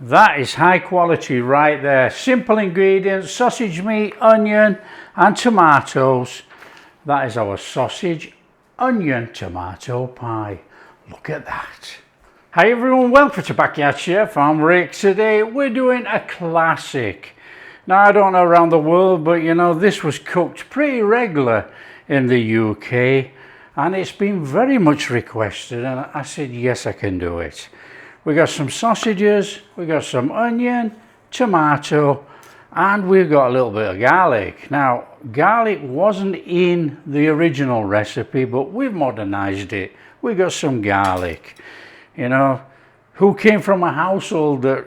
That is high quality right there. Simple ingredients: sausage meat, onion and tomatoes. That is our sausage, onion, tomato pie. Look at that. Hi everyone, welcome to Backyard Chef. I'm Rick. Today we're doing a classic. Now I don't know around the world, but you know, this was cooked pretty regular in the UK and it's been very much requested, and I said yes, I can do it. We got some sausages, we got some onion, tomato, and we've got a little bit of garlic. Now, garlic wasn't in the original recipe, but we've modernized it. We got some garlic. You know, who came from a household that,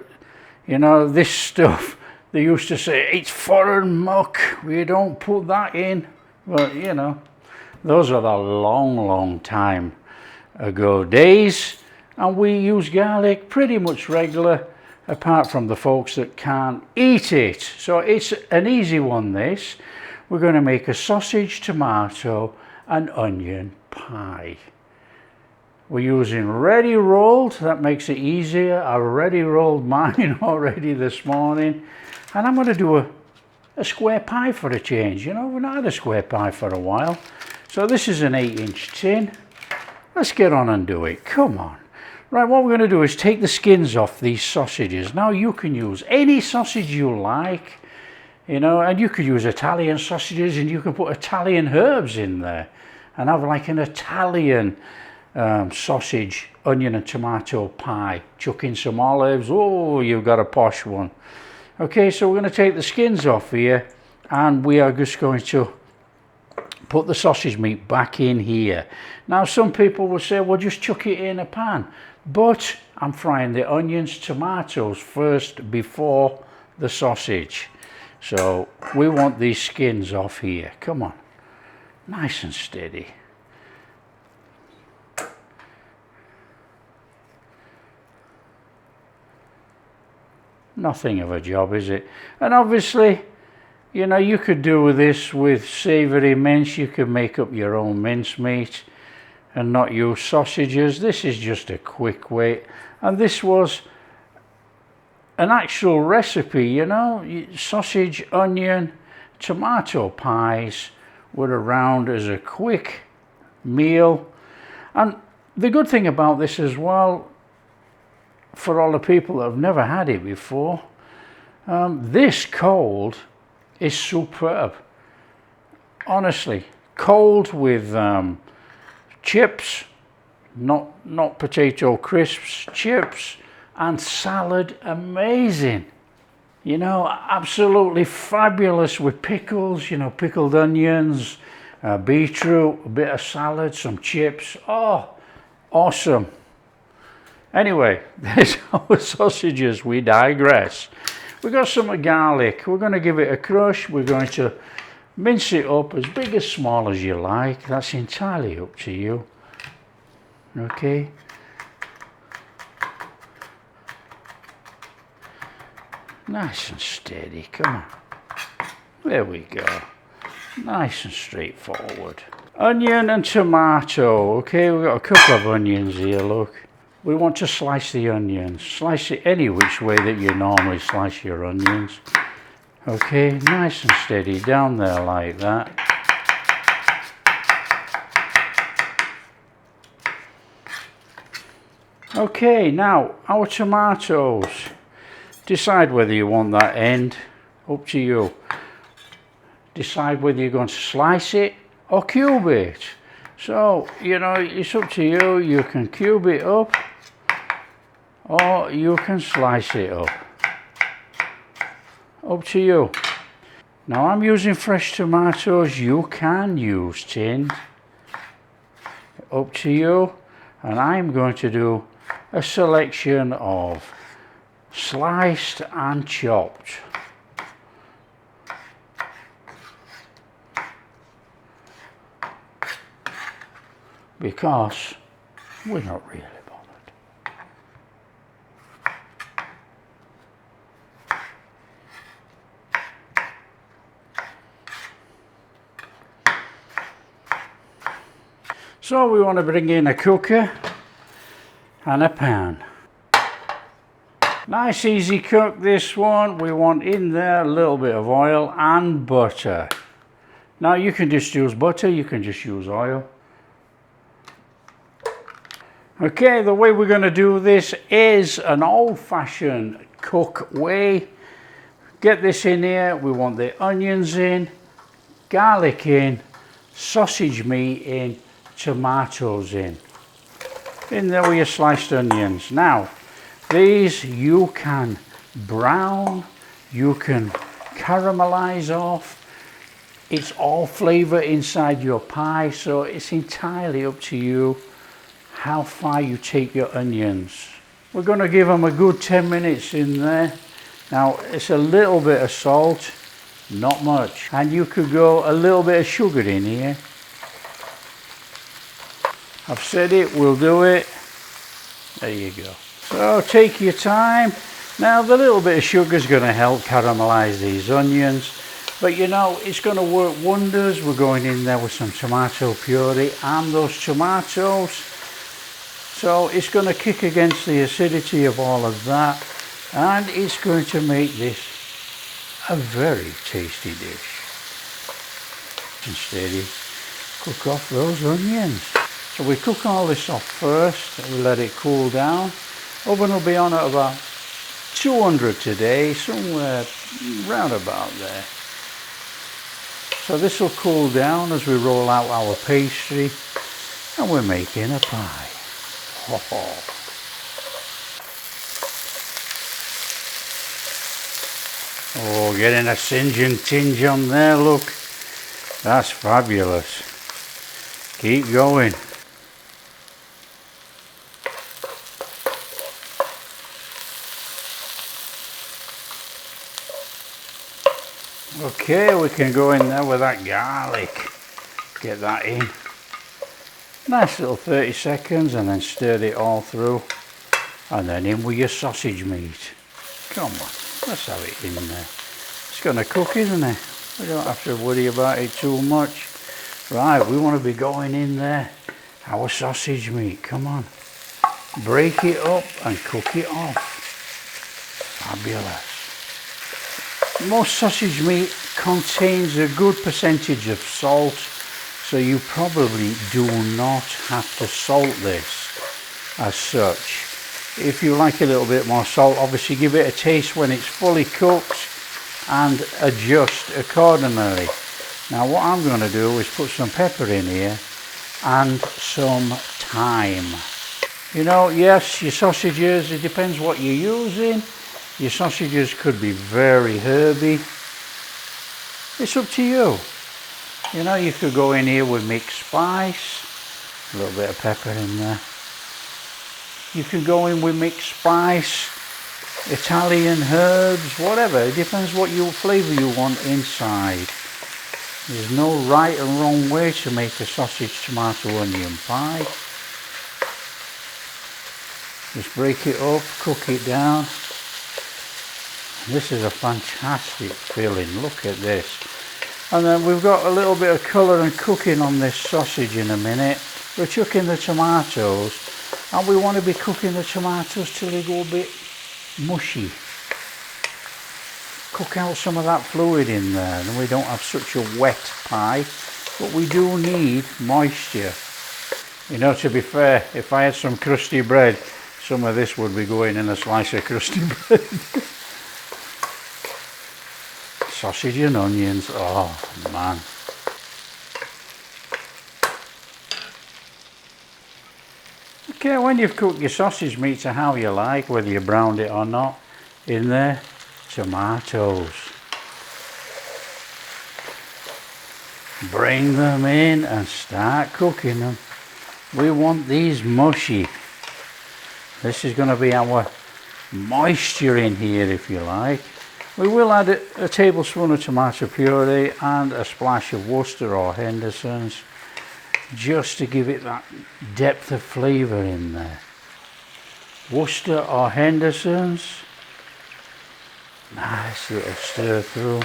you know, this stuff, they used to say, it's foreign muck, we don't put that in. Well, you know, those are the long time ago days. And we use garlic pretty much regular, apart from the folks that can't eat it. So it's an easy one, this. We're going to make a sausage, tomato and onion pie. We're using ready rolled, that makes it easier. I already rolled mine already this morning. And I'm going to do a square pie for a change. You know, we've not had a square pie for a while. So this is an 8-inch tin. Let's get on and do it, come on. Right, what we're going to do is take the skins off these sausages. Now you can use any sausage you like, you know, and you could use Italian sausages and you can put Italian herbs in there and have like an Italian sausage, onion and tomato pie. Chuck in some olives, oh, you've got a posh one. Okay, so we're going to take the skins off here and we are just going to put the sausage meat back in here. Now some people will say, well, just chuck it in a pan. But I'm frying the onions, tomatoes first before the sausage. So we want these skins off here. Come on, nice and steady. Nothing of a job, is it? And obviously, you know, you could do this with savoury mince. You could make up your own mincemeat and not use sausages. This is just a quick way. And this was an actual recipe, you know. Sausage, onion, tomato pies were around as a quick meal. And the good thing about this as well, for all the people that have never had it before, this cold is superb. Honestly, cold with chips, not potato crisps, chips and salad, amazing. You know, absolutely fabulous with pickles, you know, pickled onions, beetroot, a bit of salad, some chips. Oh, awesome. Anyway, there's our sausages, we digress. We got some garlic. We're going to give it a crush. We're going to mince it up as big as small as you like. That's entirely up to you. Okay. Nice and steady. Come on. There we go. Nice and straightforward. Onion and tomato. Okay, we've got a couple of onions here, look. We want to slice the onions. Slice it any which way that you normally slice your onions. Okay, nice and steady down there like that. Okay, now our tomatoes. Decide whether you want that end, up to you. Decide whether you're going to slice it or cube it. So, you know, it's up to you. You can cube it up or you can slice it up. Up to you. Now I'm using fresh tomatoes. You can use tinned. Up to you. And I'm going to do a selection of sliced and chopped. Because we're not really bothered. So we want to bring in a cooker and a pan. Nice easy cook this one. We want in there a little bit of oil and butter. Now you can just use butter, you can just use oil. Okay, the way we're going to do this is an old-fashioned cook way. Get this in here. We want the onions in, garlic in, sausage meat in, tomatoes in. In there with your sliced onions. Now, these you can brown, you can caramelize off. It's all flavour inside your pie, so it's entirely up to you how far you take your onions. We're going to give them a good 10 minutes in there. Now, it's a little bit of salt, not much. And you could go a little bit of sugar in here. I've said it, we'll do it. There you go. So take your time. Now the little bit of sugar is going to help caramelize these onions, but you know it's going to work wonders. We're going in there with some tomato puree and those tomatoes, so it's going to kick against the acidity of all of that, and it's going to make this a very tasty dish. And steady, cook off those onions. So we cook all this off first, we let it cool down. Oven will be on at about 200 today, somewhere round about there. So this will cool down as we roll out our pastry, and we're making a pie. Oh. Oh, getting a singeing tinge on there, look. That's fabulous. Keep going. Okay, we can go in there with that garlic. Get that in. Nice little 30 seconds and then stir it all through. And then in with your sausage meat. Come on, let's have it in there. It's going to cook, isn't it? We don't have to worry about it too much. Right, we want to be going in there. Our sausage meat, come on. Break it up and cook it off. Fabulous. Most sausage meat contains a good percentage of salt, so you probably do not have to salt this as such. If you like a little bit more salt, obviously give it a taste when it's fully cooked and adjust accordingly. Now what I'm going to do is put some pepper in here and some thyme. You know, yes, your sausages, it depends what you're using. Your sausages could be very herby. It's up to you. You know, you could go in here with mixed spice, a little bit of pepper in there. You can go in with mixed spice, Italian herbs, whatever. It depends what flavour you want inside. There's no right and wrong way to make a sausage tomato onion pie. Just break it up, cook it down. This is a fantastic filling, look at this. And then we've got a little bit of colour and cooking on this sausage in a minute. We're chucking the tomatoes, and we want to be cooking the tomatoes till they go a bit mushy. Cook out some of that fluid in there, and we don't have such a wet pie, but we do need moisture. You know, to be fair, if I had some crusty bread, some of this would be going in a slice of crusty bread. Sausage and onions, oh man. Okay, when you've cooked your sausage meat to how you like, whether you browned it or not, in there, tomatoes. Bring them in and start cooking them. We want these mushy. This is going to be our moisture in here, if you like. We will add a tablespoon of tomato puree and a splash of Worcester or Henderson's, just to give it that depth of flavour in there. Worcester or Henderson's. Nice little stir through.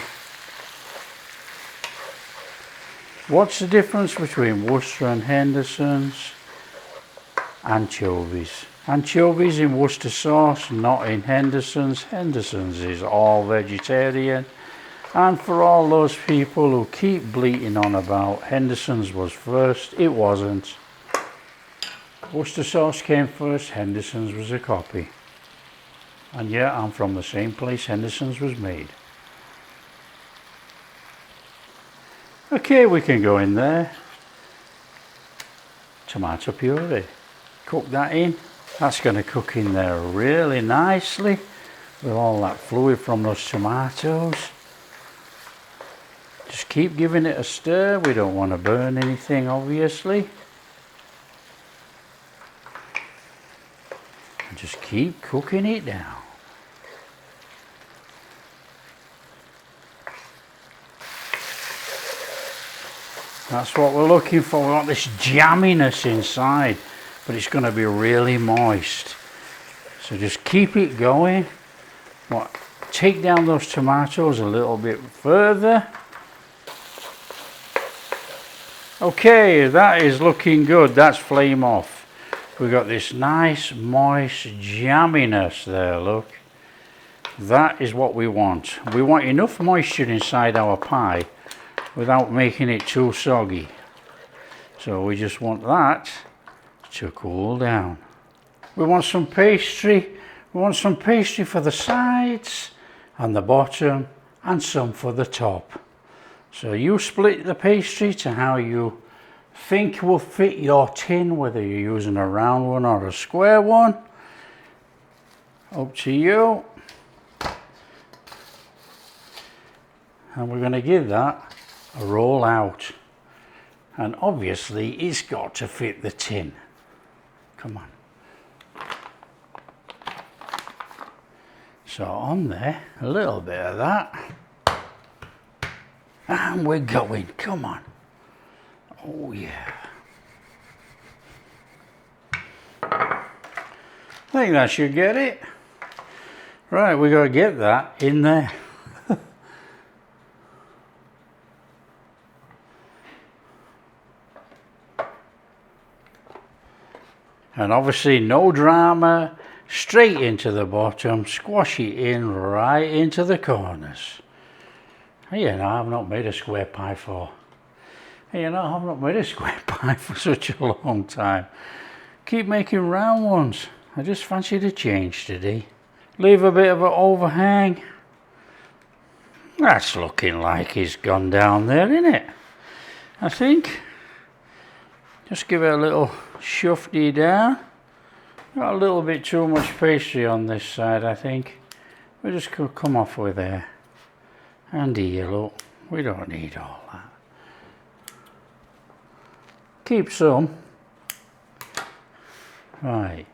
What's the difference between Worcester and Henderson's? Anchovies. Anchovies in Worcester sauce, not in Henderson's. Henderson's is all vegetarian. And for all those people who keep bleating on about Henderson's was first, it wasn't. Worcester sauce came first, Henderson's was a copy. And yeah, I'm from the same place Henderson's was made. Okay, we can go in there. Tomato puree. Cook that in. That's going to cook in there really nicely with all that fluid from those tomatoes. Just keep giving it a stir. We don't want to burn anything, obviously. And just keep cooking it down. That's what we're looking for. We want this jamminess inside, but it's going to be really moist. So just keep it going. Take down those tomatoes a little bit further. Okay, that is looking good. That's flame off. We've got this nice moist jamminess there, look. That is what we want. We want enough moisture inside our pie without making it too soggy. So we just want that to cool down. We want some pastry. We want some pastry for the sides and the bottom and some for the top. So you split the pastry to how you think will fit your tin, whether you're using a round one or a square one. Up to you. And we're going to give that a roll out, and obviously it's got to fit the tin. Come on. So on there, a little bit of that, and we're going. Come on. Oh yeah. I think that should get it. Right, we got to get that in there. And obviously no drama, straight into the bottom, squash it in right into the corners. You know, I've not made a square pie for, I've not made a square pie for such a long time. Keep making round ones. I just fancied a change today. Leave a bit of an overhang. That's looking like it's gone down there, isn't it? I think. Just give it a little shufty down. Got a little bit too much pastry on this side, I think. We're just going to come off with there. And here, look, we don't need all that. Keep some. Right,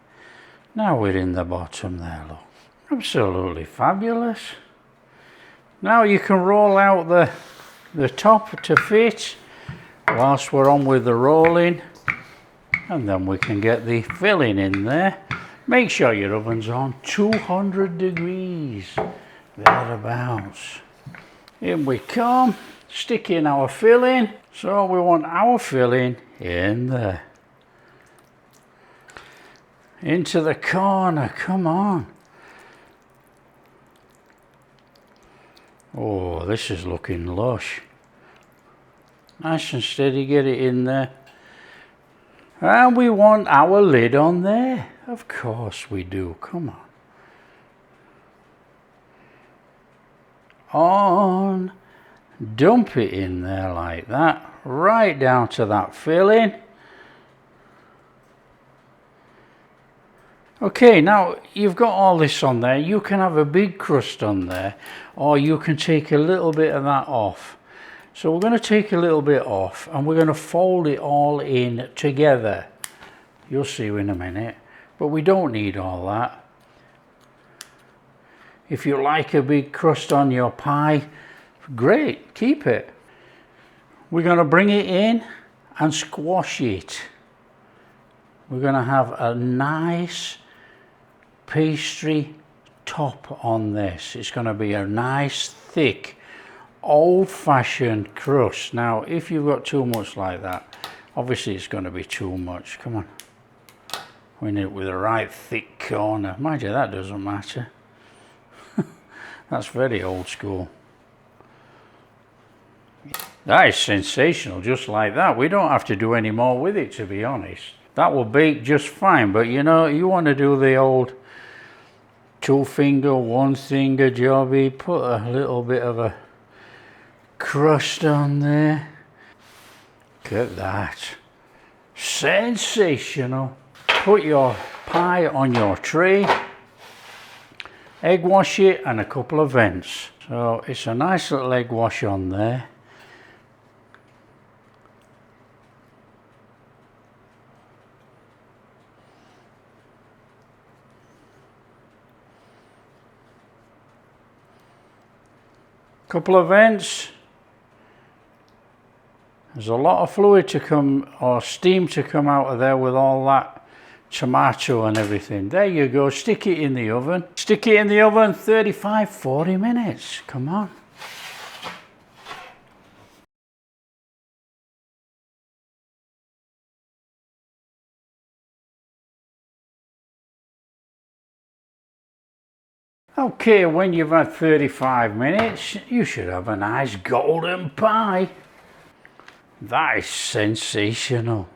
now we're in the bottom there, look. Absolutely fabulous. Now you can roll out the top to fit whilst we're on with the rolling. And then we can get the filling in there. Make sure your oven's on 200 degrees, thereabouts. In we come, stick in our filling. So we want our filling in there. Into the corner, come on. Oh, this is looking lush. Nice and steady, get it in there. And we want our lid on there. Of course we do, come on. On. Dump it in there like that, right down to that filling. Okay, now you've got all this on there. You can have a big crust on there, or you can take a little bit of that off. So we're going to take a little bit off and we're going to fold it all in together. You'll see in a minute, but we don't need all that. If you like a big crust on your pie, great, keep it. We're going to bring it in and squash it. We're going to have a nice pastry top on this. It's going to be a nice thick old-fashioned crust. Now if you've got too much like that, obviously it's going to be too much. Come on. We need it with a right thick corner. Mind you, that doesn't matter. That's very old school. That is sensational, just like that. We don't have to do any more with it, to be honest. That will bake just fine, but you know, you want to do the old 2-finger, 1-finger jobby. Put a little bit of a crust on there. Look at that. Sensational. Put your pie on your tray, egg wash it, and a couple of vents. So it's a nice little egg wash on there. Couple of vents. There's a lot of fluid to come, or steam to come out of there with all that tomato and everything. There you go. Stick it in the oven. Stick it in the oven 35-40 minutes. Come on. Okay, when you've had 35 minutes, you should have a nice golden pie. That is sensational.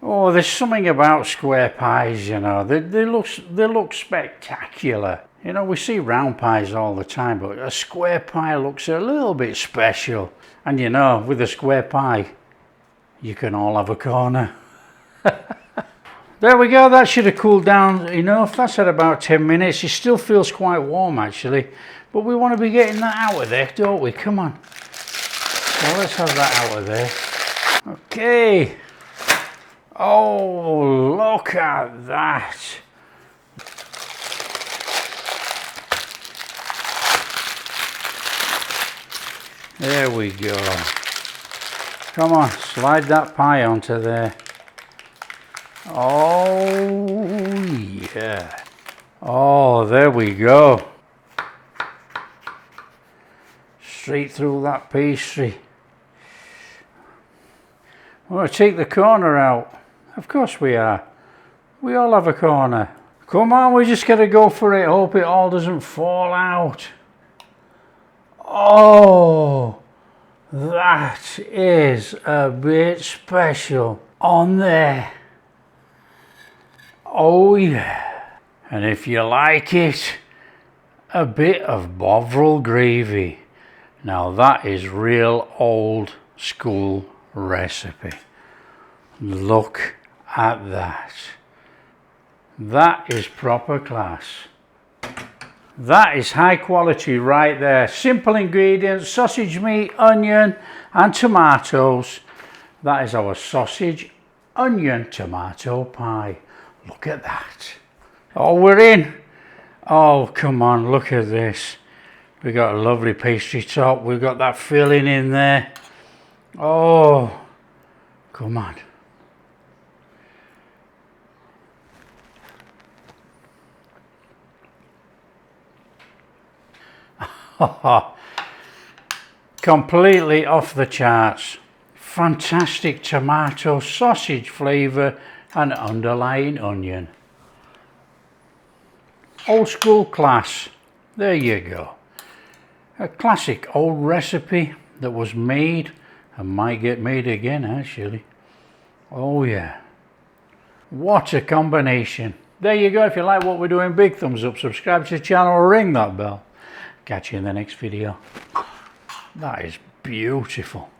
Oh, there's something about square pies, you know. They look spectacular. You know, we see round pies all the time, but a square pie looks a little bit special. And you know, with a square pie, you can all have a corner. There we go, that should have cooled down enough. That's at about 10 minutes. It still feels quite warm actually, but we want to be getting that out of there, don't we? Come on. So let's have that out of there. Okay. Oh, look at that. There we go. Come on, slide that pie onto there. Oh yeah. Oh, there we go. Straight through that pastry. We're going to take the corner out. Of course we are. We all have a corner. Come on, we just got to go for it. Hope it all doesn't fall out. Oh, that is a bit special on there. Oh yeah. And if you like it, a bit of Bovril gravy. Now that is real old school recipe. Look at that. That is proper class. That is high quality right there. Simple ingredients: sausage meat, onion and tomatoes. That is our sausage, onion, tomato pie. Look at that. Oh, we're in. Oh, come on, look at this. We got a lovely pastry top. We've got that filling in there. Oh, come on. Completely off the charts. Fantastic tomato, sausage flavour and underlying onion. Old school class. There you go. A classic old recipe that was made and might get made again actually. Oh yeah. What a combination. There you go. If you like what we're doing, big thumbs up, subscribe to the channel, ring that bell. Catch you in the next video. That is beautiful.